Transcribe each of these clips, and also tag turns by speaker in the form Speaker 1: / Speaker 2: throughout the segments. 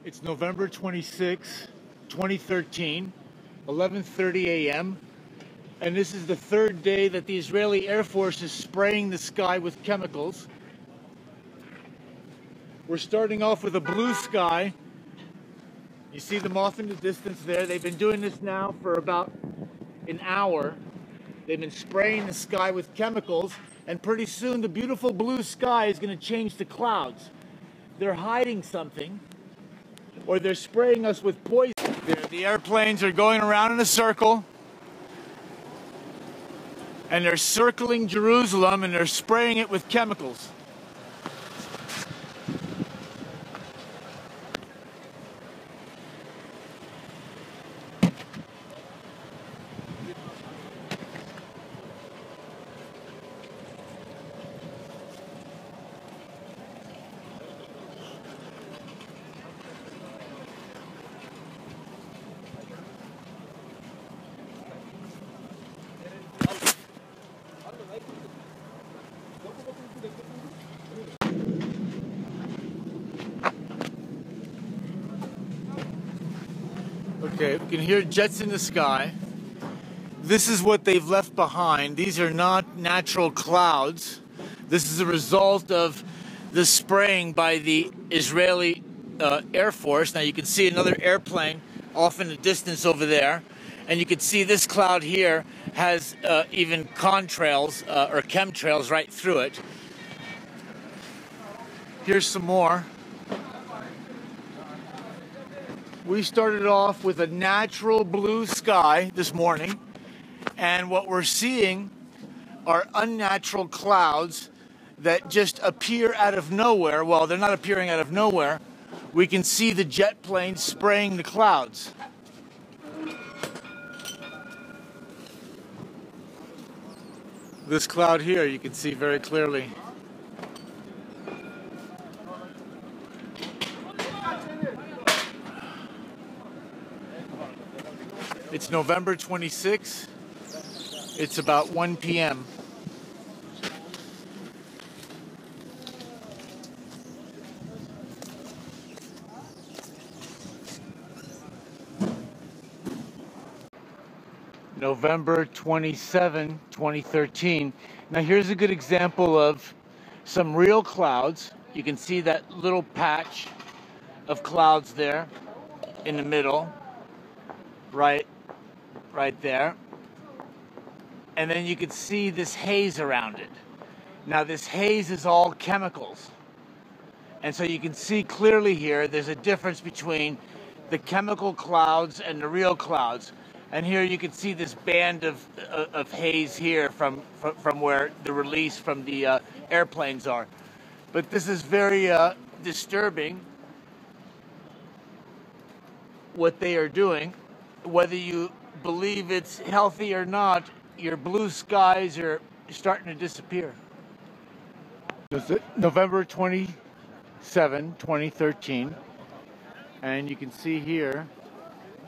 Speaker 1: It's November 26, 2013, 11:30 a.m. And this is the third day that the Israeli Air Force is spraying the sky with chemicals. We're starting off with a blue sky. You see them off in the distance there. They've been doing this now for about an hour. They've been spraying the sky with chemicals, and pretty soon the beautiful blue sky is going to change to clouds. They're hiding something, or they're spraying us with poison. The airplanes are going around in a circle, and they're circling Jerusalem, and they're spraying it with chemicals. Okay, we can hear jets in the sky. This is what they've left behind. These are not natural clouds. This is a result of the spraying by the Israeli Air Force. Now you can see another airplane off in the distance over there. And you can see this cloud here has even contrails or chemtrails right through it. Here's some more. We started off with a natural blue sky this morning, and what we're seeing are unnatural clouds that just appear out of nowhere. Well, they're not appearing out of nowhere. We can see the jet planes spraying the clouds. This cloud here you can see very clearly. It's November 26. It's about 1 p.m. November 27, 2013. Now here's a good example of some real clouds. You can see that little patch of clouds there in the middle, right there. And then you can see this haze around it. Now this haze is all chemicals. And so you can see clearly here there's a difference between the chemical clouds and the real clouds. And here you can see this band of haze here from where the release from the airplanes are. But this is very disturbing what they are doing. Whether you believe it's healthy or not, your blue skies are starting to disappear. It's November 27, 2013, and you can see here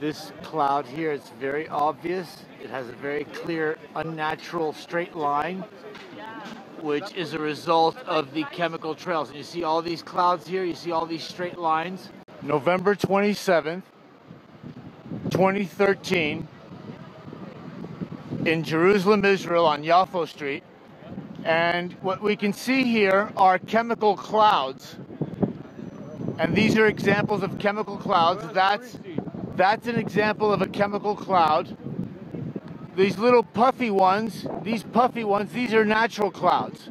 Speaker 1: this cloud here. It's very obvious. It has a very clear, unnatural straight line, which is a result of the chemical trails. And you see all these clouds here, you see all these straight lines. November 27th, 2013, in Jerusalem, Israel, on Yafo Street. And what we can see here are chemical clouds. And these are examples of chemical clouds. That's an example of a chemical cloud. These little puffy ones, these are natural clouds.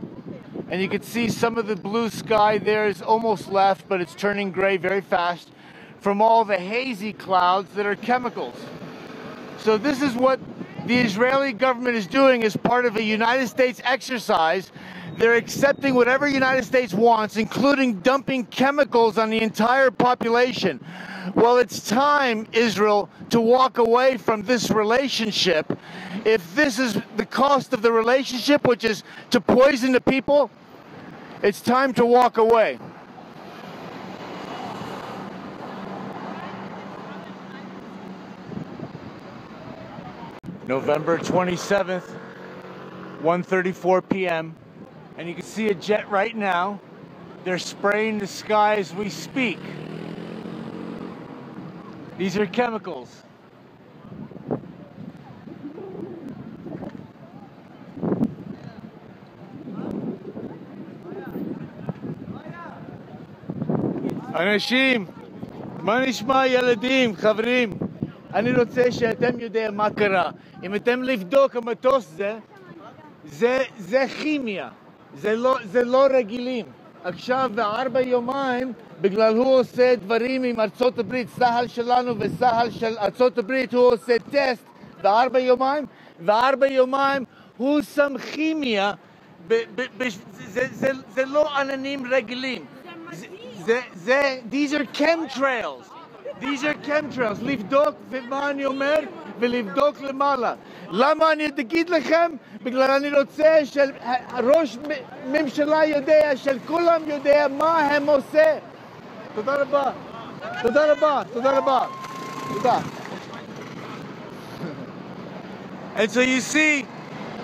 Speaker 1: And you can see some of the blue sky there is almost left, but it's turning gray very fast from all the hazy clouds that are chemicals. So this is what the Israeli government is doing as part of a United States exercise. They're accepting whatever United States wants, including dumping chemicals on the entire population. Well, it's time, Israel, to walk away from this relationship. If this is the cost of the relationship, which is to poison the people, it's time to walk away. November 27th, 1:34 p.m. And you can see a jet right now. They're spraying the sky as we speak. These are chemicals. אנשים, מה נשמע ילדים, חברים? אני רוצה שאתם יודעים מה קרה. אם אתם לבדוק המטוס זה כימיה. זה לא רגילים. עכשיו ב4 יומיים, בגלל הוא עושה דברים עם ארצות הברית, צהל שלנו וצהל של ארצות הברית, הוא עושה טסט ב4 יומיים, ו4 יומיים הוא שם כימיה, זה לא עננים רגילים. These are chemtrails. These are chemtrails. לבדוק ומה אני אומר ולבדוק למעלה. למה אני אגיד לכם? בגלל אני רוצה שראש ממשלה יודע, של כולם יודע מה הם עושה. תודה רבה. תודה רבה. תודה רבה. תודה. And so you see,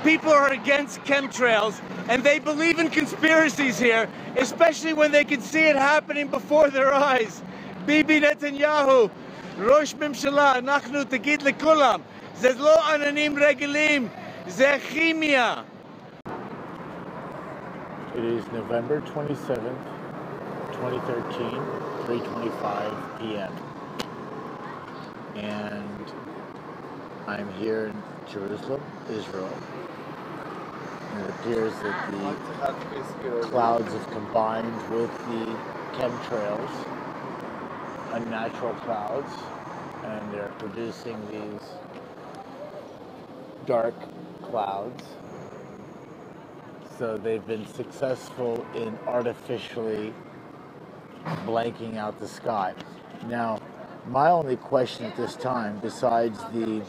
Speaker 1: people are against chemtrails and they believe in conspiracies here, especially when they can see it happening before their eyes. ביבי נתניהו, ראש ממשלה, אנחנו תגיד לכולם, זה לא עננים רגילים, זה כימיה. It is November 27th, 2013, 3:25 p.m. And I'm here in Jerusalem, Israel. And it appears that the clouds have combined with the chemtrails, unnatural clouds, and they're producing these dark clouds. So they've been successful in artificially blanking out the sky. Now, my only question at this time, besides the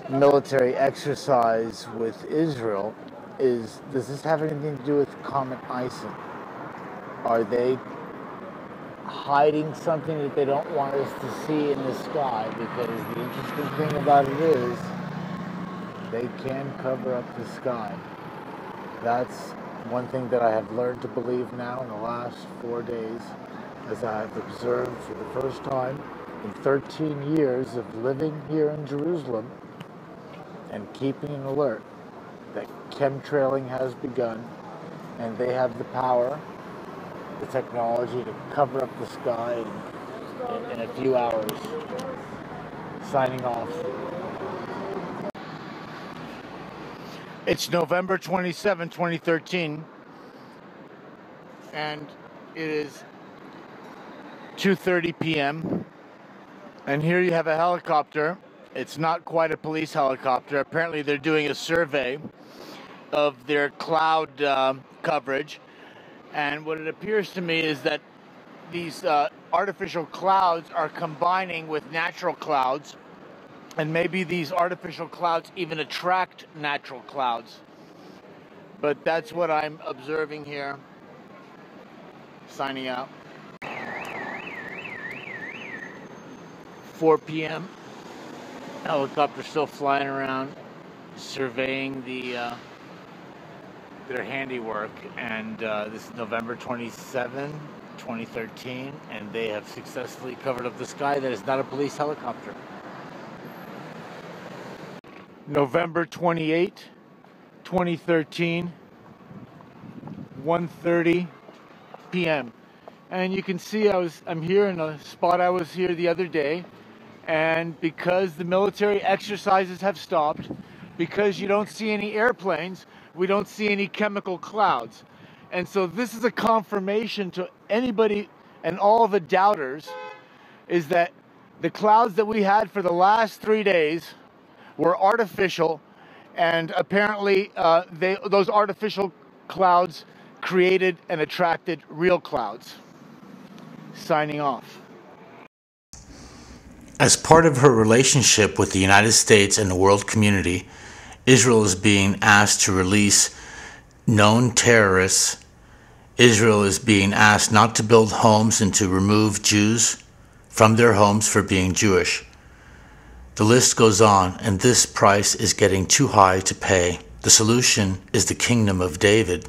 Speaker 1: military exercise with Israel, is does this have anything to do with comet icing? Are they hiding something that they don't want us to see in the sky? Because the interesting thing about it is they can cover up the sky. That's one thing that I have learned to believe now in the last 4 days, as I have observed for the first time in 13 years of living here in Jerusalem and keeping an alert that chemtrailing has begun, and they have the power, the technology to cover up the sky in a few hours. Signing off. It's November 27, 2013, and it is 2:30 p.m. And here you have a helicopter. It's not quite a police helicopter. Apparently they're doing a survey of their cloud coverage. And what it appears to me is that these artificial clouds are combining with natural clouds. And maybe these artificial clouds even attract natural clouds. But that's what I'm observing here. Signing out. 4 p.m. Helicopter still flying around, surveying their handiwork. And this is November 27, 2013, and they have successfully covered up the sky. That is not a police helicopter. November 28, 2013, 1:30 p.m. And you can see I'm here in a spot I was here the other day, and because the military exercises have stopped, because you don't see any airplanes, we don't see any chemical clouds. And so this is a confirmation to anybody and all the doubters, is that the clouds that we had for the last 3 days were artificial, and apparently those artificial clouds created and attracted real clouds. Signing off.
Speaker 2: As part of her relationship with the United States and the world community, Israel is being asked to release known terrorists. Israel is being asked not to build homes and to remove Jews from their homes for being Jewish. The list goes on, and this price is getting too high to pay. The solution is the kingdom of David.